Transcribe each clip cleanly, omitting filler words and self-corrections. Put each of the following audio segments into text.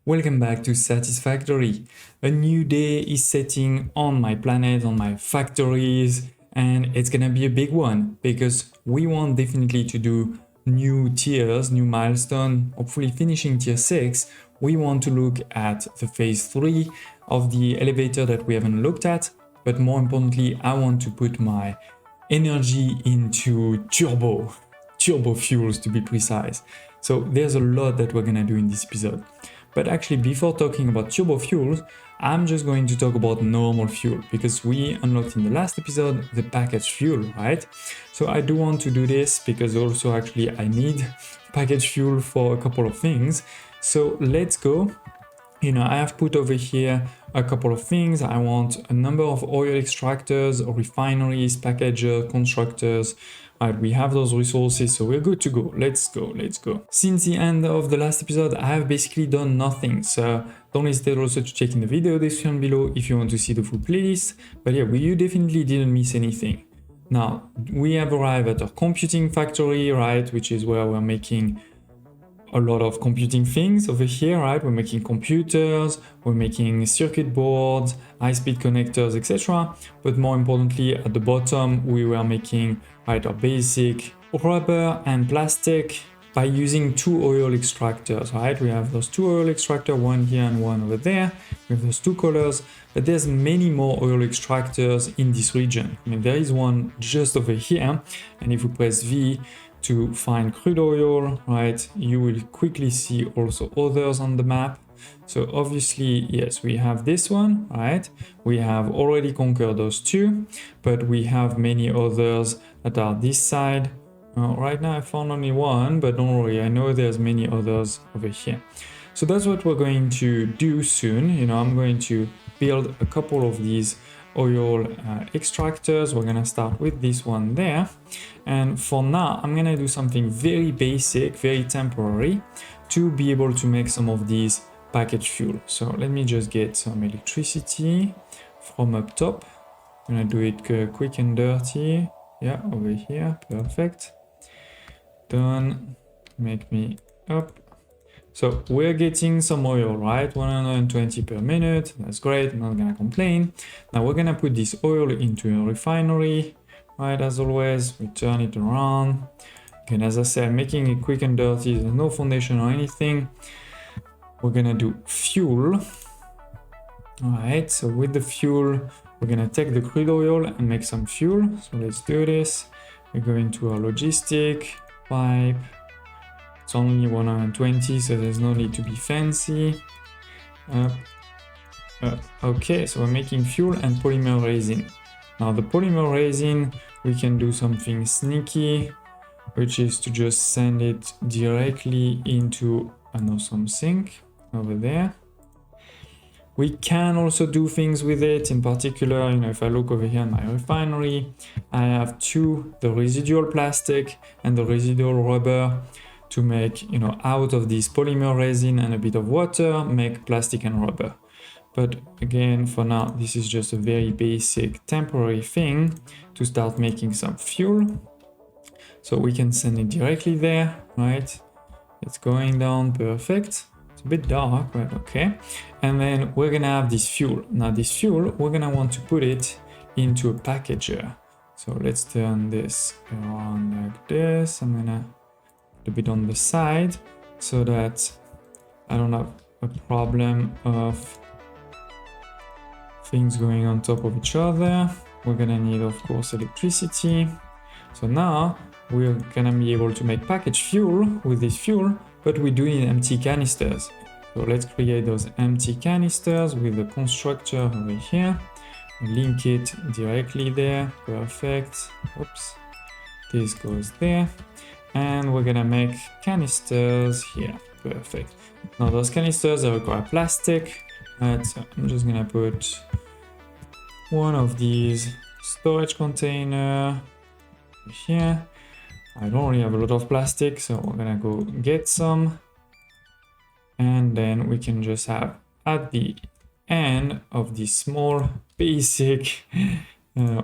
Welcome back to Satisfactory. A new day is setting on my planet, on my factories, and it's gonna be a big one because we want definitely to do new tiers, new milestone, hopefully finishing tier 6. We want to look at the phase 3 of the elevator that we haven't looked at, but more importantly, I want to put my energy into turbo fuels to be precise. So there's a lot that we're gonna do in this episode. But actually, before talking about turbo fuels, I'm just going to talk about normal fuel because we unlocked in the last episode the packaged fuel, right? So I do want to do this because also actually I need packaged fuel for a couple of things. So let's go. I have put over here a couple of things. I want a number of oil extractors, refineries, packagers, constructors. Right, we have those resources, so we're good to go. Let's go. Since the end of the last episode, I have basically done nothing. So don't hesitate also to check in the video description below if you want to see the full playlist. But yeah, you definitely didn't miss anything. Now, we have arrived at our computing factory, right? Which is where we're making a lot of computing things over here, right? We're making computers, we're making circuit boards, high-speed connectors, etc. But more importantly, at the bottom, we were making our basic rubber and plastic by using 2 oil extractors, right? We have those 2 oil extractors, one here and one over there. We have those 2 colors, but there's many more oil extractors in this region. There is one just over here, and if we press V, to find crude oil, right, you will quickly see also others on the map. So obviously, yes, we have this one, right? We have already conquered those 2, but we have many others that are this side. Right now I found only one, but don't worry, I know there's many others over here. So that's what we're going to do soon. I'm going to build a couple of these oil extractors. We're gonna start with this one there, and for now I'm gonna do something very basic, very temporary, to be able to make some of these packaged fuel. So let me just get some electricity from up top. I'm gonna do it quick and dirty. Yeah, over here, perfect. Done. Make me up. So we're getting some oil, right? 120 per minute. That's great. I'm not gonna complain. Now we're gonna put this oil into a refinery, right? As always, we turn it around. Again, as I said, making it quick and dirty. There's no foundation or anything. We're gonna do fuel. All right. So with the fuel, we're gonna take the crude oil and make some fuel. So let's do this. We go into our logistic pipe. It's only 120, so there's no need to be fancy. Okay, so we're making fuel and polymer resin. Now the polymer resin, we can do something sneaky, which is to just send it directly into an awesome sink over there. We can also do things with it. In particular, if I look over here in my refinery, I have the residual plastic and the residual rubber, to make, out of this polymer resin and a bit of water, make plastic and rubber. But again, for now, this is just a very basic temporary thing to start making some fuel. So we can send it directly there, right? It's going down, perfect. It's a bit dark, but okay. And then we're gonna have this fuel. Now this fuel, we're gonna want to put it into a packager. So let's turn this around like this. I'm gonna a bit on the side so that I don't have a problem of things going on top of each other. We're gonna need, of course, electricity. So now we're gonna be able to make packaged fuel with this fuel, but we do need empty canisters. So let's create those empty canisters with the constructor over here. Link it directly there, perfect. Oops, this goes there. And we're gonna make canisters here, perfect. Now those canisters, they require plastic, right? So I'm just gonna put one of these storage container here. I don't really have a lot of plastic, so we're gonna go get some. And then we can just have at the end of this small basic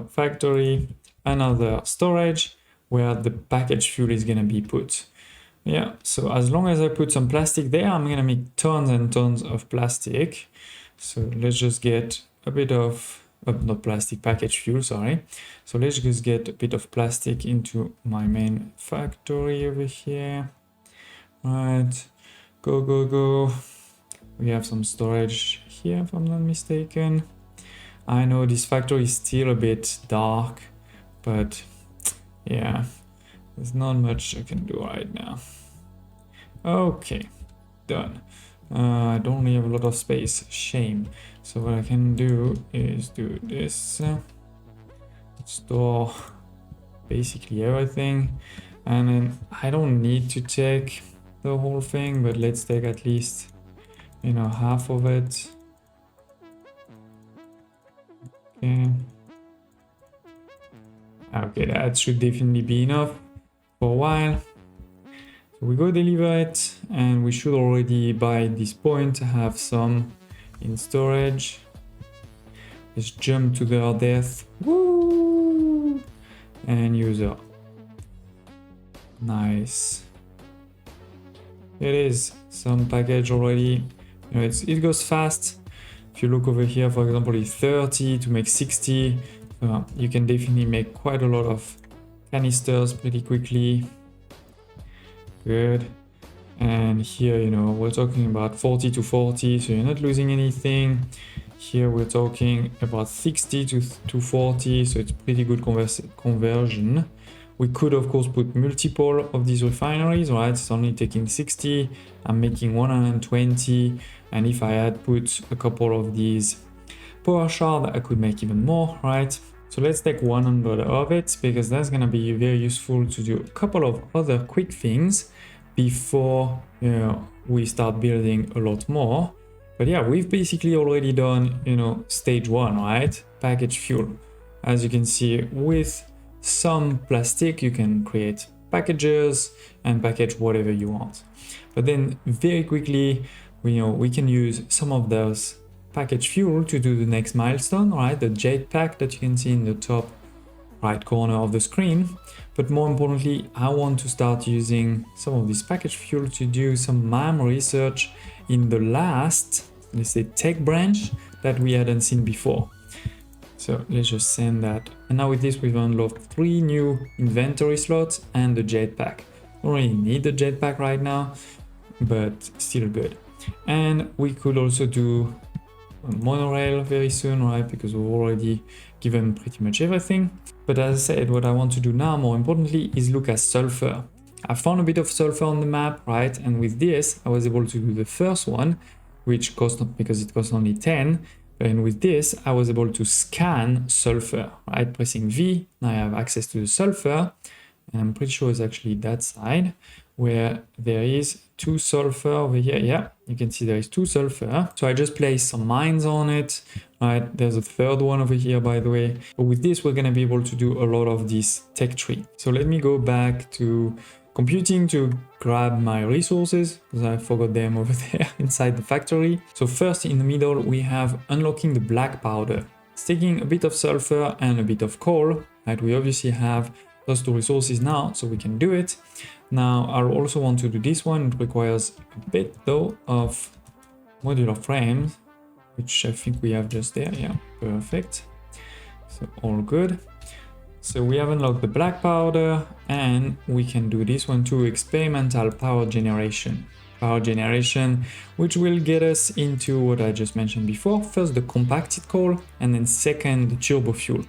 factory another storage where the packaged fuel is going to be put. Yeah, so as long as I put some plastic there, I'm gonna make tons and tons of plastic. So let's just get a bit of, not plastic, packaged fuel, sorry. So let's just get a bit of plastic into my main factory over here. Right, go, go, go. We have some storage here, if I'm not mistaken. I know this factory is still a bit dark, but yeah, there's not much I can do right now. Okay, done. I don't really have a lot of space, shame. So what I can do is do this. Store basically everything. And then I don't need to take the whole thing, but let's take at least, you know, half of it. Okay. Okay, that should definitely be enough for a while. So we go deliver it, and we should already by this point have some in storage. Let's jump to their death. Woo! And user. Nice. It is some package already. You know, it goes fast. If you look over here, for example, it's 30 to make 60. You can definitely make quite a lot of canisters pretty quickly. Good. And here, you know, we're talking about 40 to 40, so you're not losing anything. Here we're talking about 60 to 40, so it's pretty good conversion. We could of course put multiple of these refineries, right? It's only taking 60, I'm making 120, and if I had put a couple of these power shards, I could make even more, right? So let's take 100 of it, because that's gonna be very useful to do a couple of other quick things before, you know, we start building a lot more. But yeah, we've basically already done, you know, stage 1, right? Package fuel. As you can see, with some plastic, you can create packages and package whatever you want. But then very quickly, we can use some of those package fuel to do the next milestone, right? The jetpack that you can see in the top right corner of the screen. But more importantly, I want to start using some of this package fuel to do some MAM research in the last, let's say, tech branch that we hadn't seen before. So let's just send that. And now with this, we've unlocked 3 new inventory slots and the jetpack. Don't really need the jetpack right now, but still good. And we could also do a monorail very soon, right? Because we've already given pretty much everything. But as I said, what I want to do now, more importantly, is look at sulfur. I found a bit of sulfur on the map, right? And with this, I was able to do the first one, which cost, because it costs only 10. And with this, I was able to scan sulfur, right? Pressing V, now I have access to the sulfur. And I'm pretty sure it's actually that side where there is 2 sulfur over here. Yeah, you can see there is 2 sulfur. So I just placed some mines on it, right? There's a 3rd one over here, by the way. But with this, we're gonna be able to do a lot of this tech tree. So let me go back to computing to grab my resources, because I forgot them over there inside the factory. So first in the middle, we have unlocking the black powder. It's taking a bit of sulfur and a bit of coal, right? We obviously have those 2 resources now, so we can do it. Now, I also want to do this one. It requires a bit though of modular frames, which I think we have just there. Yeah, perfect. So all good. So we have unlocked the black powder, and we can do this one too, experimental power generation. Power generation, which will get us into what I just mentioned before. First, the compacted coal, and then second, the turbo fuel.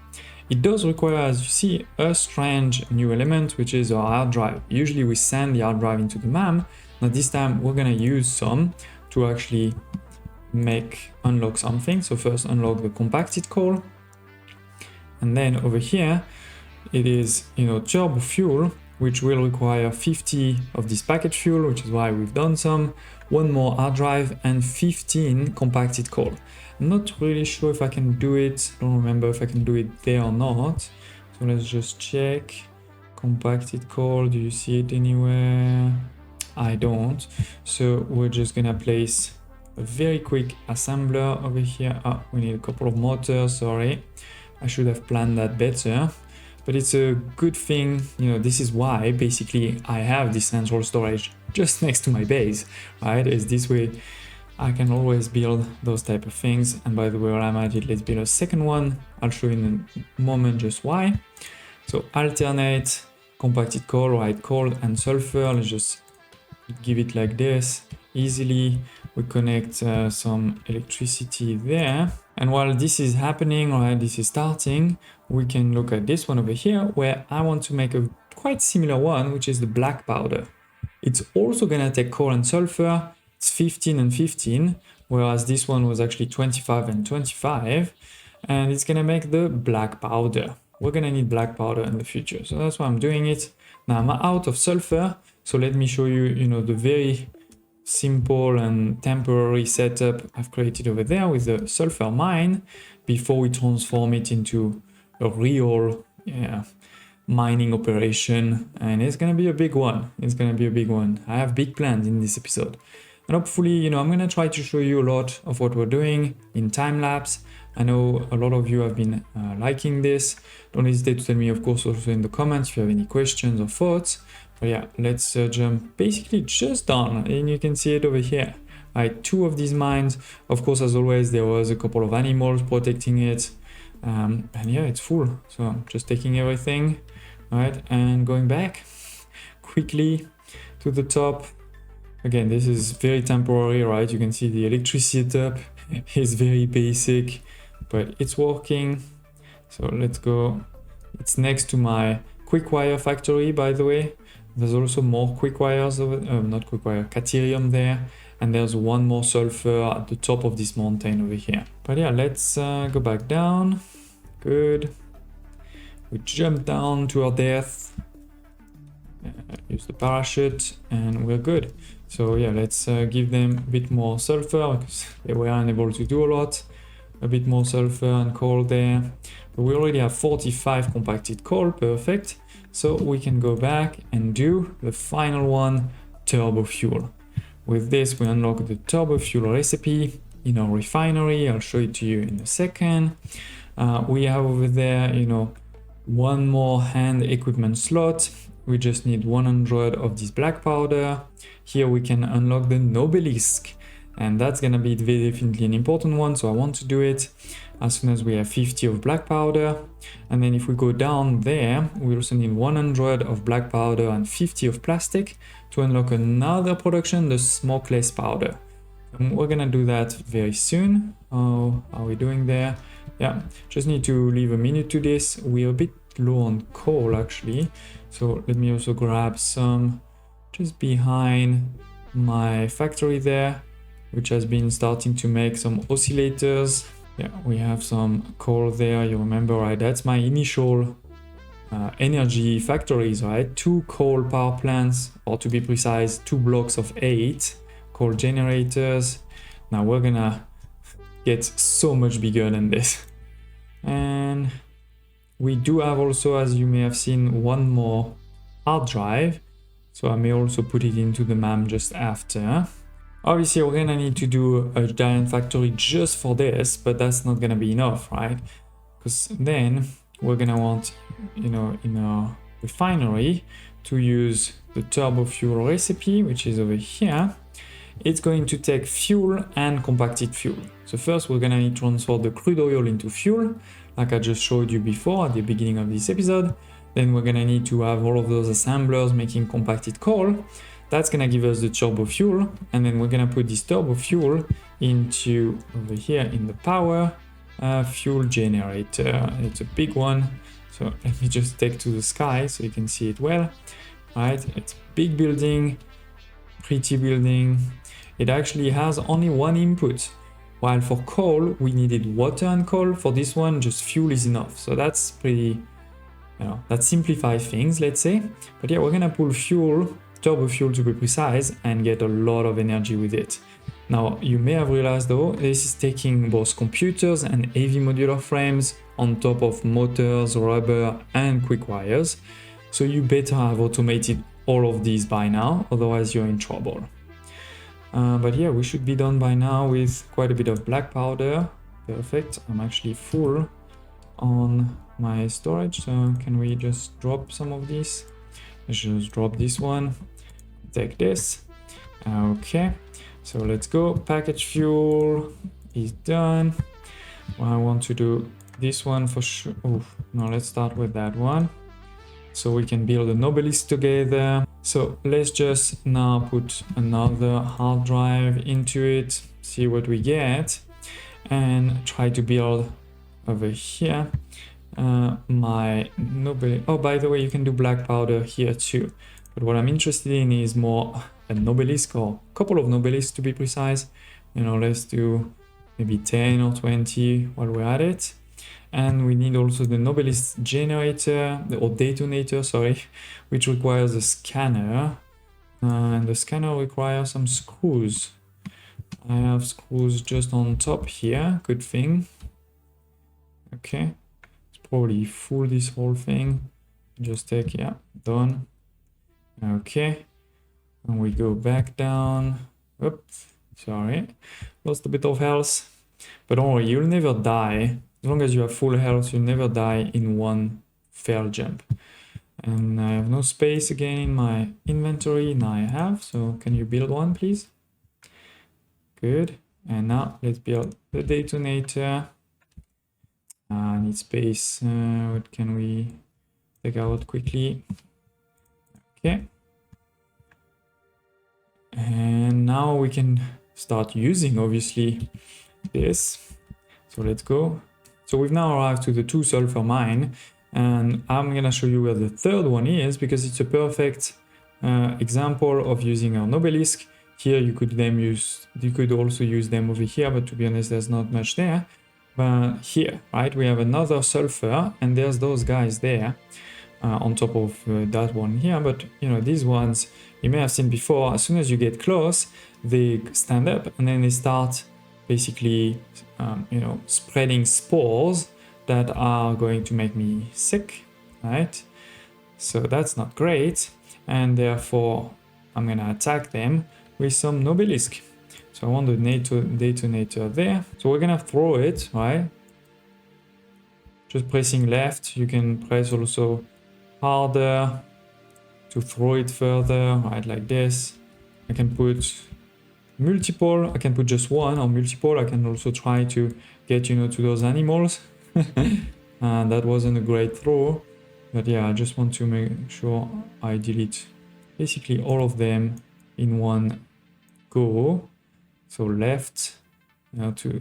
It does require, as you see, a strange new element, which is our hard drive. Usually we send the hard drive into the MAM. Now this time we're gonna use some to actually unlock something. So first unlock the compacted coal. And then over here, it is, turbo fuel, which will require 50 of this package fuel, which is why we've done some, 1 more hard drive, and 15 compacted coal. I'm not really sure if I can do it. I don't remember if I can do it there or not. So let's just check. Compacted coal, do you see it anywhere? I don't. So we're just gonna place a very quick assembler over here. We need a couple of motors, sorry. I should have planned that better. but it's a good thing, you know. This is why basically I have this central storage just next to my base, right? Is this way I can always build those type of things. And by the way, while I'm at it, let's build a second one. I'll show you in a moment just why. So alternate compacted coal, right? Coal and sulfur. Let's just give it like this easily. We connect some electricity there, and while this is happening, right, this is starting, we can look at this one over here where I want to make a quite similar one, which is the black powder. It's also gonna take coal and sulfur. It's 15 and 15, whereas this one was actually 25 and 25, and it's gonna make the black powder. We're gonna need black powder in the future, so that's why I'm doing it. Now I'm out of sulfur, so let me show you, you know, the very simple and temporary setup I've created over there with the sulfur mine before we transform it into a real mining operation. And it's gonna be a big one. It's gonna be a big one. I have big plans in this episode, and hopefully, you know, I'm gonna try to show you a lot of what we're doing in time lapse. I know a lot of you have been liking this. Don't hesitate to tell me, of course, also in the comments if you have any questions or thoughts. But yeah, let's jump basically just down, and you can see it over here. Right, 2 of these mines. Of course, as always, there was a couple of animals protecting it. And yeah, it's full. So I'm just taking everything, right, and going back quickly to the top. Again, this is very temporary, right? You can see the electricity setup is very basic, but it's working. So let's go. It's next to my quick wire factory, by the way. There's also more quick wires over, not quick wire, caterium there, and there's one more sulfur at the top of this mountain over here. But yeah, let's go back down. Good. We jump down to our death. Use the parachute, and we're good. So yeah, let's give them a bit more sulfur because they were unable to do a lot. A bit more sulfur and coal there. But we already have 45 compacted coal, perfect. So we can go back and do the final one, turbo fuel. With this, we unlock the turbo fuel recipe in our refinery. I'll show it to you in a second. We have over there, you know, one more hand equipment slot. We just need 100 of this black powder. Here we can unlock the Nobelisk, and that's gonna be definitely an important one, so I want to do it as soon as we have 50 of black powder. And then if we go down there, we also need 100 of black powder and 50 of plastic to unlock another production, the smokeless powder. And we're gonna do that very soon. How are we doing there? Yeah, just need to leave a minute to this. We're a bit low on coal actually, so let me also grab some just behind my factory there, which has been starting to make some oscillators. Yeah, we have some coal there. You remember, right? That's my initial energy factories, right? 2 coal power plants, or to be precise, 2 blocks of 8 coal generators. Now we're gonna get so much bigger than this. And we do have also, as you may have seen, one more hard drive. So I may also put it into the map just after. Obviously, we're gonna need to do a giant factory just for this, but that's not gonna be enough, right? Because then we're gonna want, you know, in our refinery to use the turbo fuel recipe, which is over here. It's going to take fuel and compacted fuel. So first we're gonna need to transfer the crude oil into fuel, like I just showed you before at the beginning of this episode. Then we're gonna need to have all of those assemblers making compacted coal. That's gonna give us the turbo fuel, and then we're gonna put this turbo fuel into over here in the power fuel generator. It's a big one, so let me just take to the sky so you can see it well. Right, it's big building, pretty building. It actually has only one input, while for coal we needed water and coal. For this one, just fuel is enough. So that's pretty, you know, that simplifies things, let's say. But yeah, we're gonna pull fuel, turbo fuel to be precise, and get a lot of energy with it. Now, you may have realized though, this is taking both computers and heavy modular frames on top of motors, rubber, and quick wires. So you better have automated all of these by now, otherwise you're in trouble. But yeah, we should be done by now with quite a bit of black powder. Perfect, I'm actually full on my storage. So can we just drop some of these? Let's just drop this one. Take this. Okay. So let's go. Package fuel is done. Well, I want to do this one for sure. Oh, no, let's start with that one. So we can build a Nobelisk together. So let's just now put another hard drive into it, see what we get, and try to build over here my Nobelisk. Oh, by the way, you can do black powder here too. But what I'm interested in is more a Nobelisk, or a couple of Nobelisks to be precise. You know, let's do maybe 10 or 20 while we're at it. And we need also the Nobelisk generator, or detonator, sorry, which requires a scanner. And the scanner requires some screws. I have screws just on top here, good thing. Okay, it's probably full this whole thing. Just take, yeah, done. Okay, and we go back down. Oops, sorry, lost a bit of health. But don't worry, you'll never die. As long as you have full health, you'll never die in one fail jump. And I have no space again in my inventory. Now I have, so can you build one, please? Good. And now let's build the detonator. I need space. What can we take out quickly? Okay. And now we can start using, obviously, this. So let's go. So we've now arrived to the 2 sulfur mine, and I'm gonna show you where the third one is, because it's a perfect example of using our Nobelisk. Here you could also use them over here, but to be honest, there's not much there. But here, right, we have another sulfur, and there's those guys there on top of that one here. But you know, these ones you may have seen before. As soon as you get close, they stand up and then they start basically you know, spreading spores that are going to make me sick, right? So that's not great, and therefore I'm gonna attack them with some Nobelisk. So I want the detonator there. So we're gonna throw it, right? Just pressing left. You can press also harder to throw it further, right? Like this. I can put multiple, I can put just one, or multiple. I can also try to get, you know, to those animals. And that wasn't a great throw, but yeah, I just want to make sure I delete basically all of them in one go. So left, you know, to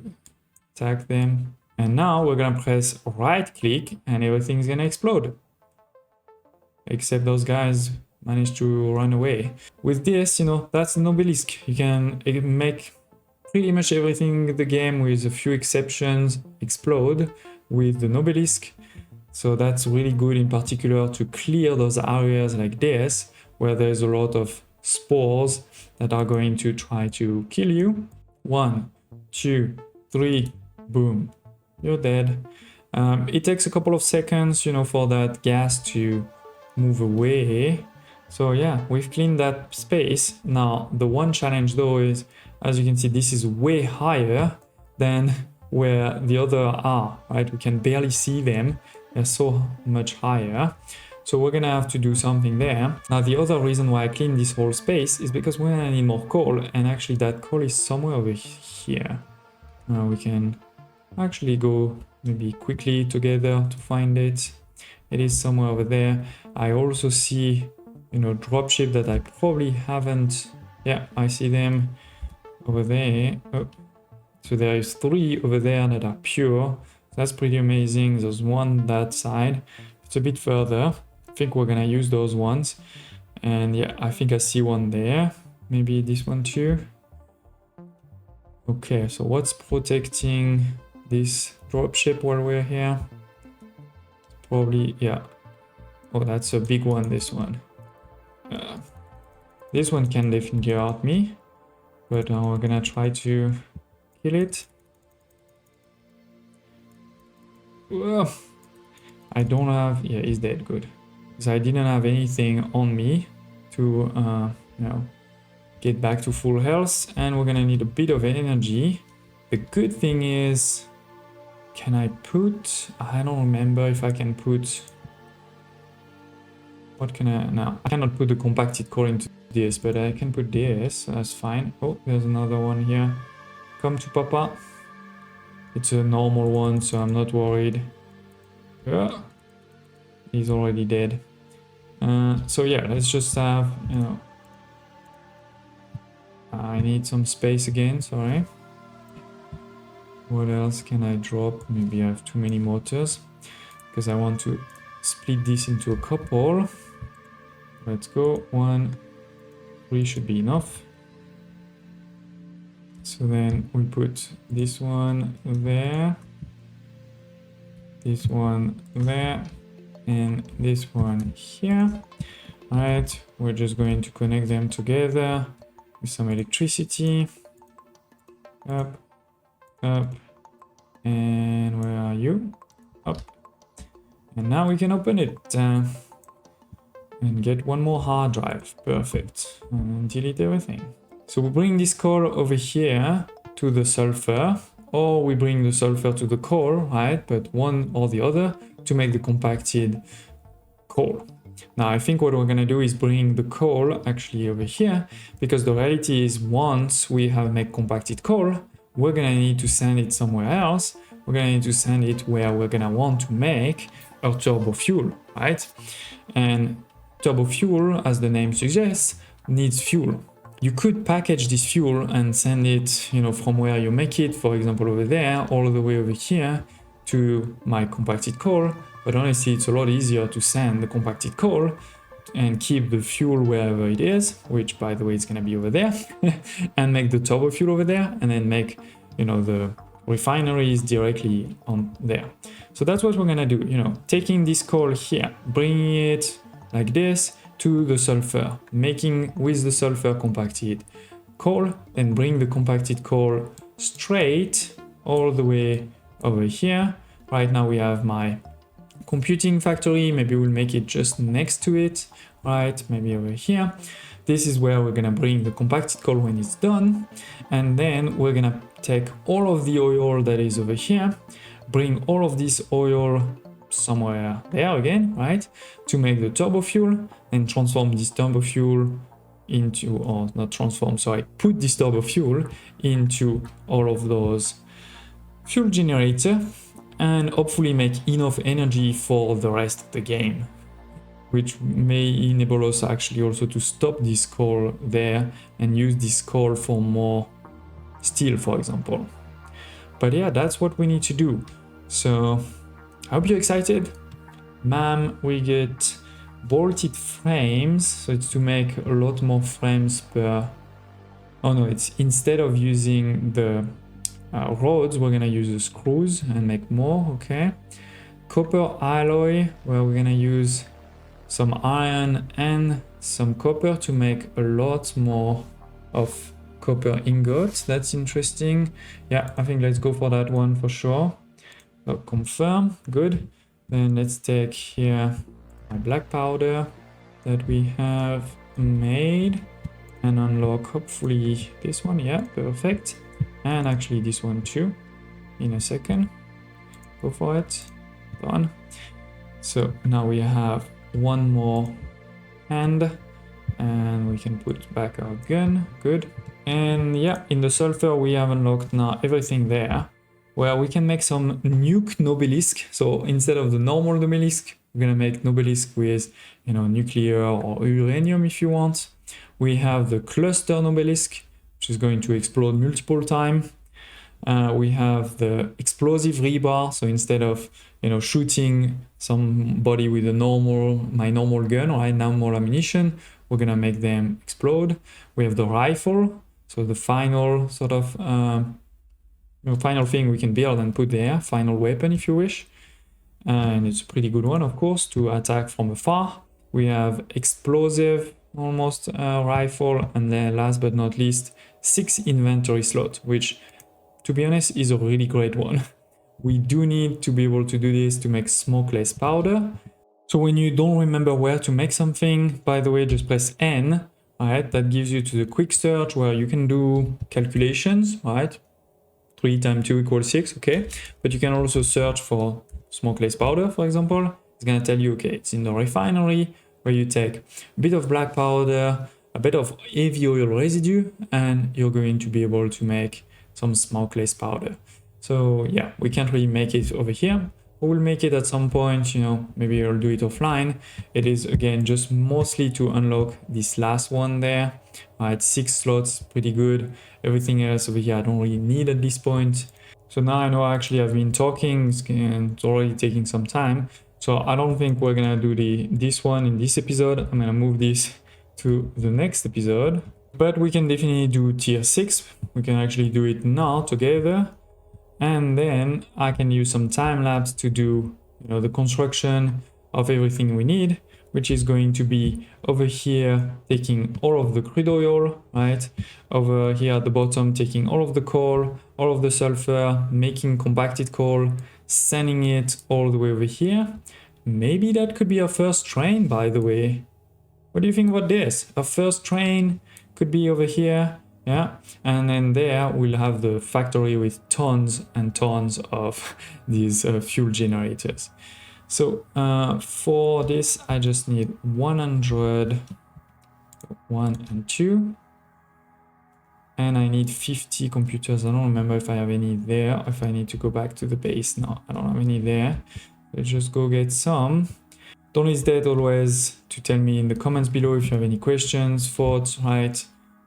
attack them. And now we're gonna press right click and everything's gonna explode. Except those guys managed to run away. With this, you know, that's the Nobelisk. You can make pretty much everything in the game, with a few exceptions, explode with the Nobelisk. So that's really good, in particular to clear those areas like this, where there's a lot of spores that are going to try to kill you. 1, 2, 3, boom, you're dead. It takes a couple of seconds, you know, for that gas to move away. So yeah, we've cleaned that space. Now the one challenge though is, as you can see, this is way higher than where the other are, right? We can barely see them. They're so much higher. So we're gonna have to do something there. Now the other reason why I cleaned this whole space is because we're gonna need more coal, and actually that coal is somewhere over here. We can actually go maybe quickly together to find it. It is somewhere over there. I also see, you know, dropship that I probably haven't. Yeah, I see them over there. Oh. So there is 3 over there that are pure. That's pretty amazing. There's one that side. It's a bit further. I think we're gonna use those ones. And yeah, I think I see one there. Maybe this one too. Okay, so what's protecting this dropship while we're here? Probably, yeah. Oh, that's a big one, this one. This one can definitely hurt me, but we're gonna try to kill it. Ugh. I don't have, yeah, he's dead, good. Because I didn't have anything on me to, you know, get back to full health, and we're gonna need a bit of energy. The good thing is can I put, I don't remember if I can put, what can I, no, I cannot put the compacted core into this, but I can put this, so that's fine. Oh, there's another one here. Come to Papa. It's a normal one, so I'm not worried. Yeah. He's already dead. So yeah, let's just have, you know, I need some space again, sorry. What else can I drop? Maybe I have too many motors because I want to split this into a couple. Let's go, 1, 3 should be enough. So then we put this one there, this one there, and this one here. All right, we're just going to connect them together with some electricity. Up, up, and where are you? Up. And now we can open it and get one more hard drive. Perfect. And delete everything. So we bring this core over here to the sulfur, or we bring the sulfur to the core, right? But one or the other to make the compacted core. Now I think what we're gonna do is bring the core actually over here, because the reality is once we have made compacted core, we're gonna need to send it somewhere else. We're gonna need to send it where we're gonna want to make our turbo fuel, right? And turbo fuel, as the name suggests, needs fuel. You could package this fuel and send it, you know, from where you make it, for example, over there, all the way over here to my compacted core. But honestly, it's a lot easier to send the compacted core and keep the fuel wherever it is, which by the way, is going to be over there, and make the turbo fuel over there, and then make, you know, the refineries directly on there. So that's what we're going to do, you know, taking this core here, bringing it like this to the sulfur, making with the sulfur compacted core, then bring the compacted core straight all the way over here. Right now we have my computing factory, maybe we'll make it just next to it, right? Maybe over here. This is where we're gonna bring the compacted core when it's done, and then we're gonna take all of the oil that is over here, bring all of this oil somewhere there again, right, to make the turbo fuel, and transform this turbo fuel into, or not transform, sorry, put this turbo fuel into all of those fuel generator, and hopefully make enough energy for the rest of the game, which may enable us actually also to stop this core there and use this core for more steel, for example. But yeah, that's what we need to do. So I hope you're excited. We get bolted frames, so it's to make a lot more frames per, oh no, it's instead of using the rods, we're gonna use the screws and make more. Okay, copper alloy, where we're gonna use some iron and some copper to make a lot more of copper ingots. That's interesting. Yeah, I think let's go for that one for sure. Confirm, good. Then let's take here my black powder that we have made and unlock hopefully this one. Yeah, perfect. And actually this one too in a second. Go for it. Done. So now we have one more hand and we can put back our gun. Good. And yeah, in the sulfur we have unlocked now everything there, where we can make some nuke Nobelisk. So instead of the normal Nobelisk, we're gonna make Nobelisk with, you know, nuclear or uranium if you want. We have the cluster Nobelisk, which is going to explode multiple times. We have the explosive rebar. So instead of, you know, shooting somebody with a my normal gun or normal ammunition, we're gonna make them explode. We have the rifle. So the final sort of final thing we can build and put there, final weapon if you wish. And it's a pretty good one, of course, to attack from afar. We have explosive almost rifle, and then last but not least 6 inventory slot, which to be honest is a really great one. We do need to be able to do this to make smokeless powder. So when you don't remember where to make something, by the way, just press N, right? That gives you to the quick search where you can do calculations, right? 3 times 2 equals 6, okay? But you can also search for smokeless powder, for example. It's gonna tell you, okay, it's in the refinery, where you take a bit of black powder, a bit of heavy oil residue, and you're going to be able to make some smokeless powder. So yeah, we can't really make it over here. We'll make it at some point, you know, maybe I'll do it offline. It is again just mostly to unlock this last one there. 6 slots, pretty good. Everything else over here I don't really need at this point. So now I know actually I've been talking and it's already taking some time. So I don't think we're gonna do this one in this episode. I'm gonna move this to the next episode. But we can definitely do tier 6. We can actually do it now together. And then I can use some time lapse to do, you know, the construction of everything we need, which is going to be over here taking all of the crude oil, right? Over here at the bottom taking all of the coal, all of the sulfur, making compacted coal, sending it all the way over here. Maybe that could be our first train, by the way. What do you think about this? Our first train could be over here. Yeah, and then there we'll have the factory with tons and tons of these fuel generators. So for this I just need 100, 1 and 2, and I need 50 computers. I don't remember if I have any there, if I need to go back to the base. No, I don't have any there. Let's just go get some. Don't hesitate always to tell me in the comments below if you have any questions, thoughts, right?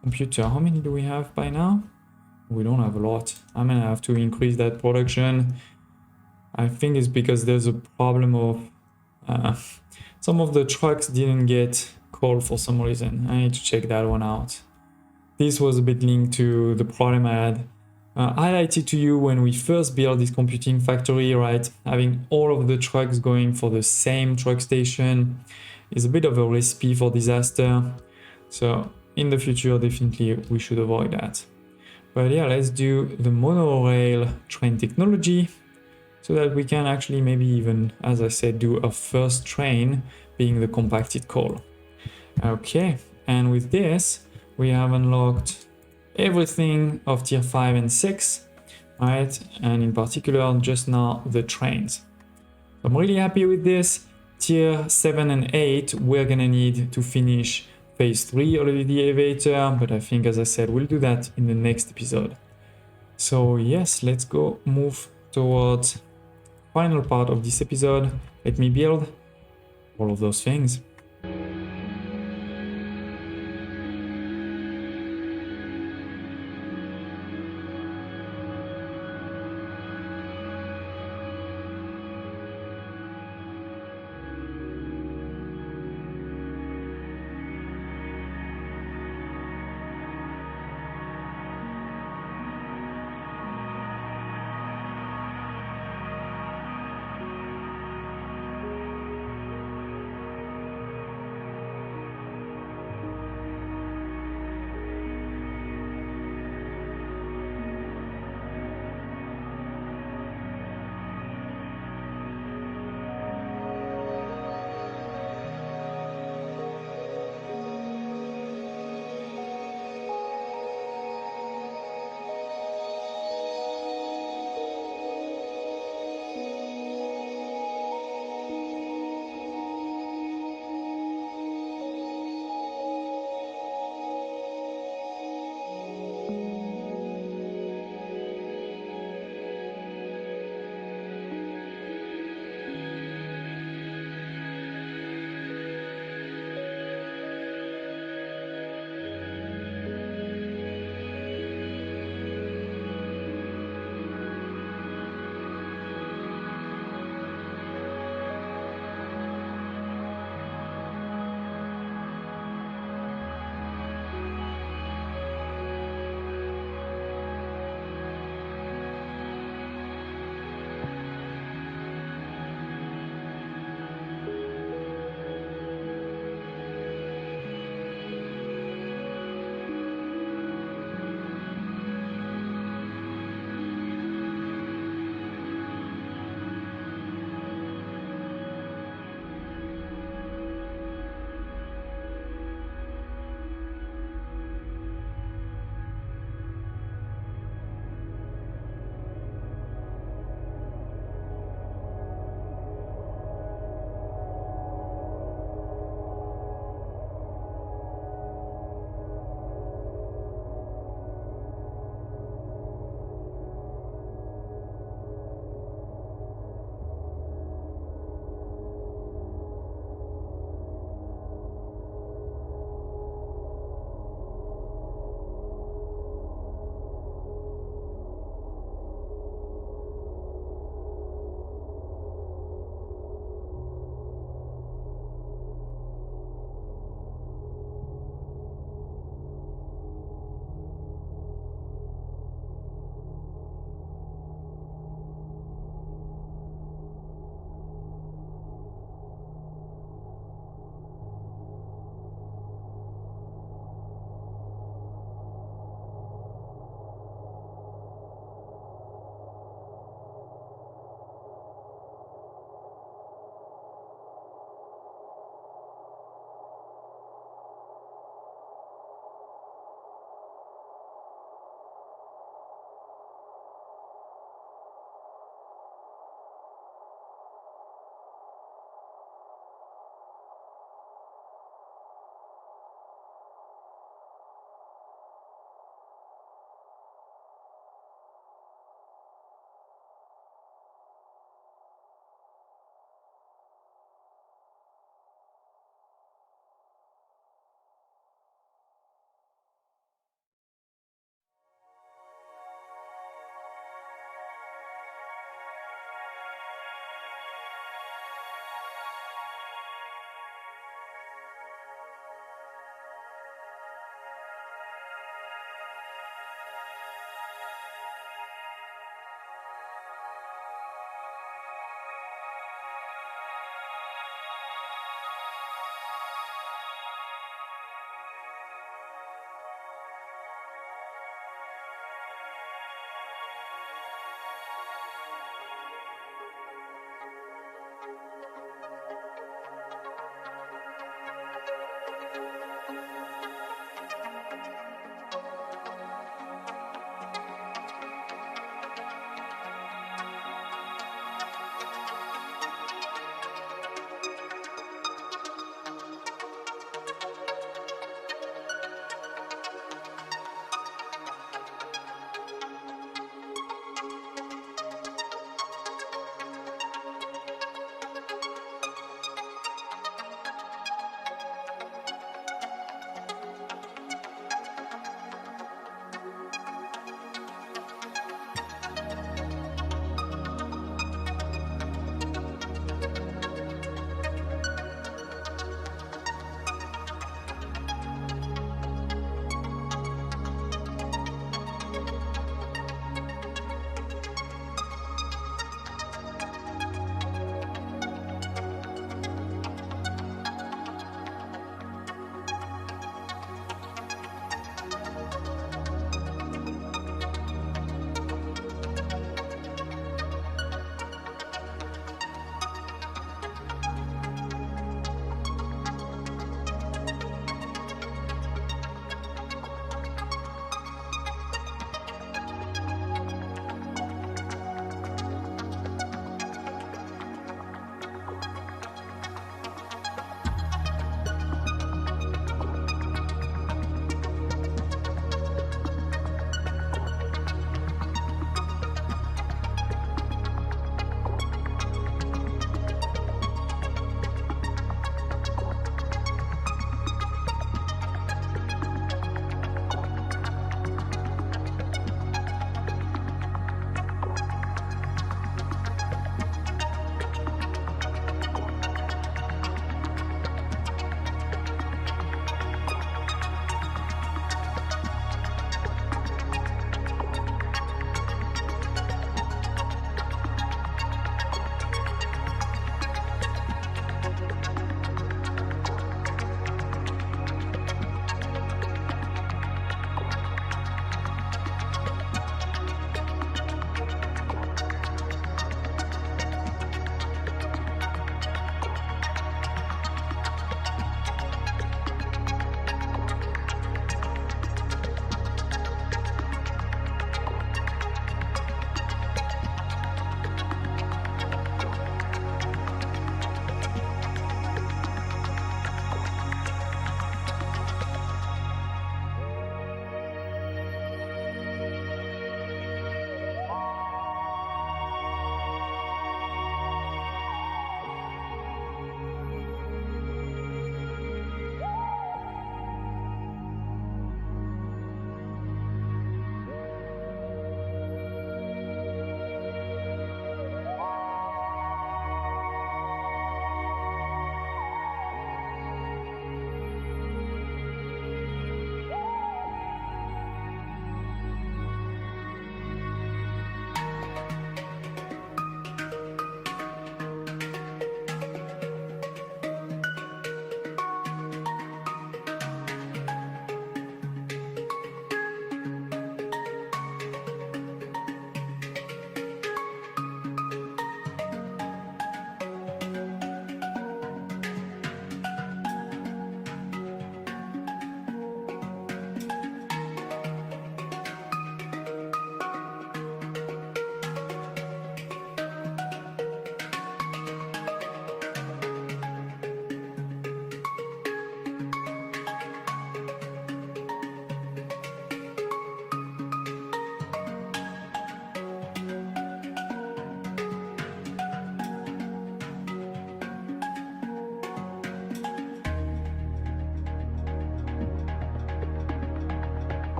Computer, how many do we have by now? We don't have a lot. I'm gonna have to increase that production. I think it's because there's a problem of some of the trucks didn't get coal for some reason. I need to check that one out. This was a bit linked to the problem I had highlighted to you when we first built this computing factory, right? Having all of the trucks going for the same truck station is a bit of a recipe for disaster. So in the future, definitely we should avoid that. But yeah, let's do the monorail train technology so that we can actually maybe even, as I said, do a first train being the compacted coal. Okay, and with this, we have unlocked everything of tier 5 and 6, right? And in particular, just now, the trains. I'm really happy with this. Tier 7 and 8, we're gonna need to finish phase 3 of the elevator, but I think, as I said, we'll do that in the next episode. So yes, let's go move towards final part of this episode. Let me build all of those things.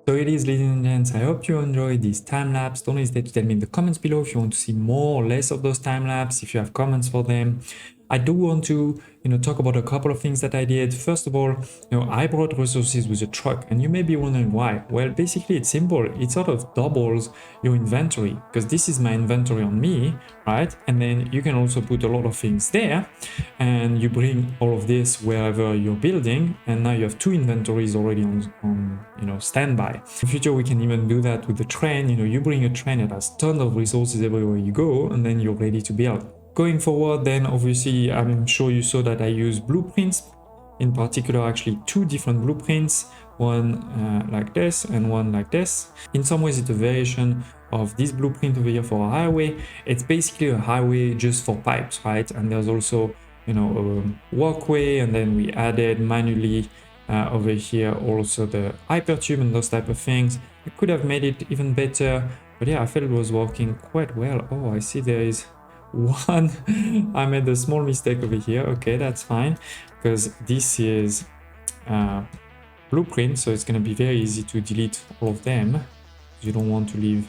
So it is, ladies and gents, I hope you enjoyed this time-lapse. Don't hesitate to tell me in the comments below if you want to see more or less of those time-lapse, if you have comments for them. I do want to, talk about a couple of things that I did. First of all, I brought resources with a truck, and you may be wondering why. Well, basically it's simple. It sort of doubles your inventory, because this is my inventory on me, right? And then you can also put a lot of things there, and you bring all of this wherever you're building, and now you have two inventories already on standby. In the future, we can even do that with the train. You bring a train that has tons of resources everywhere you go, and then you're ready to build. Going forward, then obviously I'm sure you saw that I use blueprints, in particular actually two different blueprints, one like this and one like this. In some ways it's a variation of this blueprint over here for a highway. It's basically a highway just for pipes, right? And there's also a walkway, and then we added manually over here also the hypertube and those type of things. I could have made it even better, but yeah, I felt it was working quite well. Oh, I see there is one I made a small mistake over here. Okay, that's fine, because this is blueprint, so it's going to be very easy to delete all of them. You don't want to leave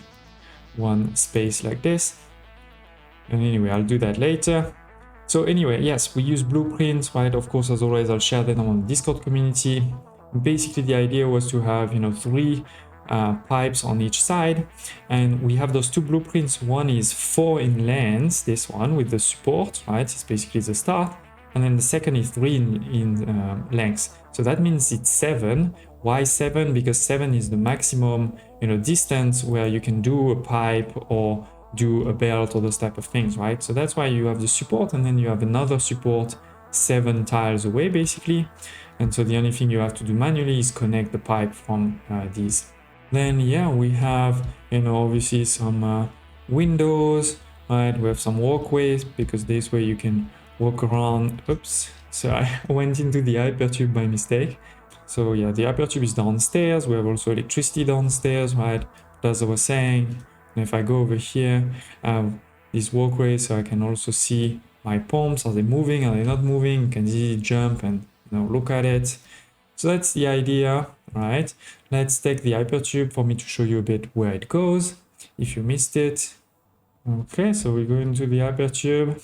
one space like this. And anyway, I'll do that later. So anyway, yes, we use blueprints, right? Of course, as always, I'll share them on the Discord community. Basically, the idea was to have three pipes on each side, and we have those two blueprints. One is 4 in length, this one with the support, right? It's basically the start, and then the second is 3 in length. So that means it's 7. Why 7? Because 7 is the maximum distance where you can do a pipe or do a belt or those type of things, right? So that's why you have the support, and then you have another support 7 tiles away basically. And so the only thing you have to do manually is connect the pipe from these. Then yeah, we have obviously some windows, right? We have some walkways, because this way you can walk around. Oops, so I went into the hypertube by mistake. So yeah, the hypertube is downstairs. We have also electricity downstairs, right? But as I was saying, And if I go over here, I have this walkway, so I can also see my pumps. Are they moving? Are they not moving? You can easily jump and look at it. So that's the idea, right? Let's take the hypertube for me to show you a bit where it goes, if you missed it. Okay, so we go into the hypertube,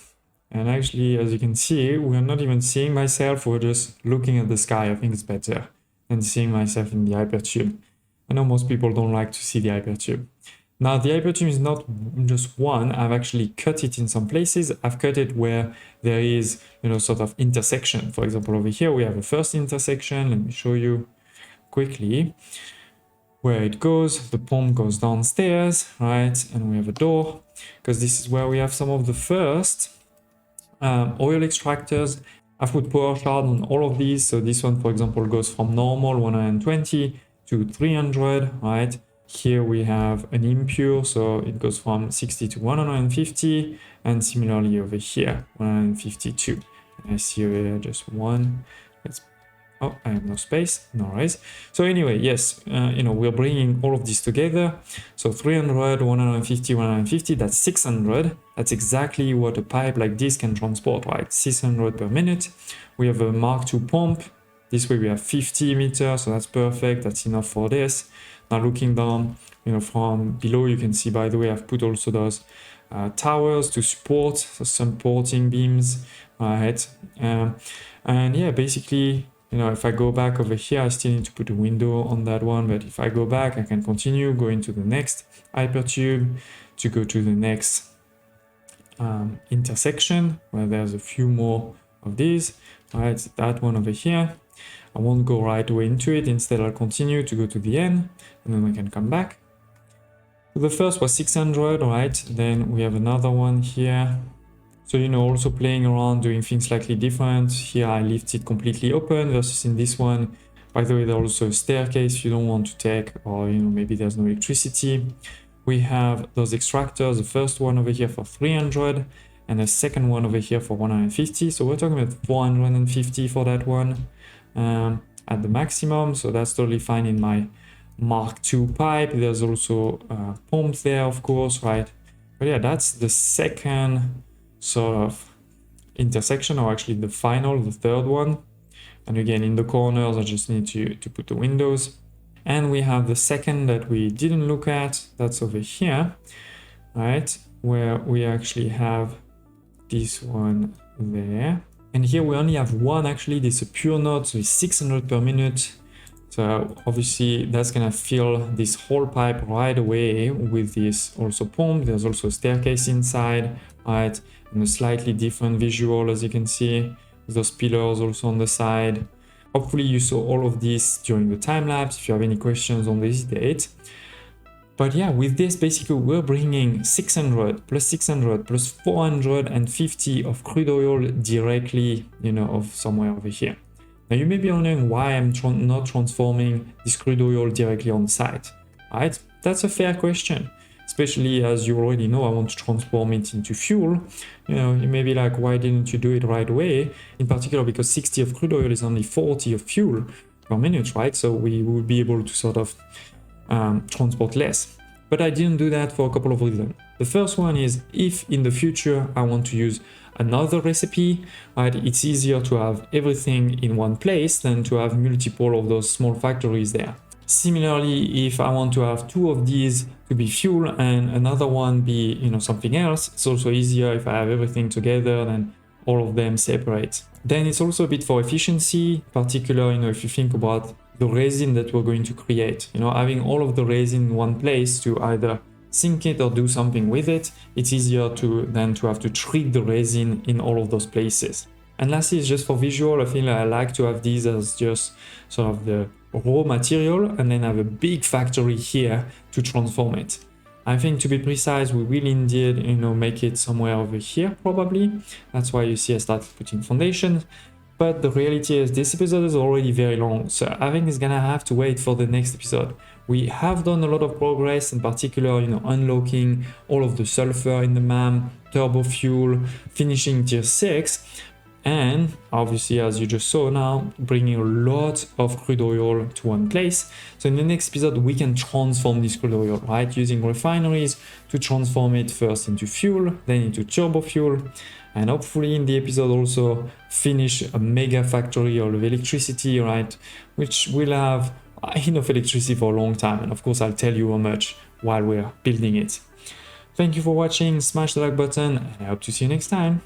and actually, as you can see, we're not even seeing myself, we're just looking at the sky. I think it's better than seeing myself in the hypertube. I know most people don't like to see the hypertube. Now, the hypertube is not just one. I've actually cut it in some places. I've cut it where there is, sort of intersection. For example, over here, we have a first intersection. Let me show you quickly where it goes. The pump goes downstairs, right? And we have a door, because this is where we have some of the first oil extractors. I've put power shard on all of these. So this one, for example, goes from normal 120 to 300, right? Here we have an impure, so it goes from 60 to 150, and similarly over here, 152. And I see over here just one. Oh, I have no space, no worries. So anyway, yes, we're bringing all of this together. So 300, 150, 150, that's 600. That's exactly what a pipe like this can transport, right? 600 per minute. We have a Mark II pump. This way we have 50 meters, so that's perfect. That's enough for this. Now looking down, from below, you can see, by the way, I've put also those towers to support, so supporting beams, right? And yeah, basically, if I go back over here, I still need to put a window on that one. But if I go back, I can continue going to the next hypertube to go to the next intersection where there's a few more of these, right? That one over here. I won't go right away into it. Instead, I'll continue to go to the end, and then we can come back. So the first was 600, right? Then we have another one here. So, also playing around, doing things slightly different. Here, I left it completely open versus in this one. By the way, there's also a staircase you don't want to take, or, maybe there's no electricity. We have those extractors, the first one over here for 300, and the second one over here for 150. So we're talking about 450 for that one. At the maximum, so that's totally fine in my Mark II pipe. There's also pumps there, of course, right? But yeah, that's the second sort of intersection, or actually the final, the third one. And again, in the corners, I just need to put the windows. And we have the second that we didn't look at, that's over here, right? Where we actually have this one there. And here we only have one, actually. This is a pure node, so it's 600 per minute. So obviously that's gonna fill this whole pipe right away with this also pump. There's also a staircase inside, right? And a slightly different visual, as you can see, with those pillars also on the side. Hopefully you saw all of this during the time lapse. If you have any questions on this date. But yeah, with this, basically, we're bringing 600 plus 600 plus 450 of crude oil directly, of somewhere over here. Now, you may be wondering why I'm not transforming this crude oil directly on site, right? That's a fair question, especially as you already know, I want to transform it into fuel. You may be like, why didn't you do it right away? In particular, because 60 of crude oil is only 40 of fuel per minute, right? So we will be able to sort of transport less. But I didn't do that for a couple of reasons. The first one is, if in the future I want to use another recipe, right, it's easier to have everything in one place than to have multiple of those small factories there. Similarly, if I want to have two of these to be fuel and another one be, something else, it's also easier if I have everything together than all of them separate. Then it's also a bit for efficiency, particularly, if you think about the resin that we're going to create, having all of the resin in one place to either sink it or do something with it, it's easier than to have to treat the resin in all of those places. And lastly, it's just for visual. I feel I like to have these as just sort of the raw material and then have a big factory here to transform it. I think, to be precise, we will indeed, make it somewhere over here probably. That's why you see I started putting foundations. But the reality is this episode is already very long, so I think it's gonna have to wait for the next episode. We have done a lot of progress, in particular, unlocking all of the sulfur in the MAM, turbo fuel, finishing tier 6. and obviously, as you just saw now, bringing a lot of crude oil to one place. So in the next episode, we can transform this crude oil, right? Using refineries to transform it first into fuel, then into turbo fuel. And hopefully in the episode also finish a mega factory of electricity, right? Which will have enough electricity for a long time. And of course, I'll tell you how much while we're building it. Thank you for watching, smash the like button, and I hope to see you next time.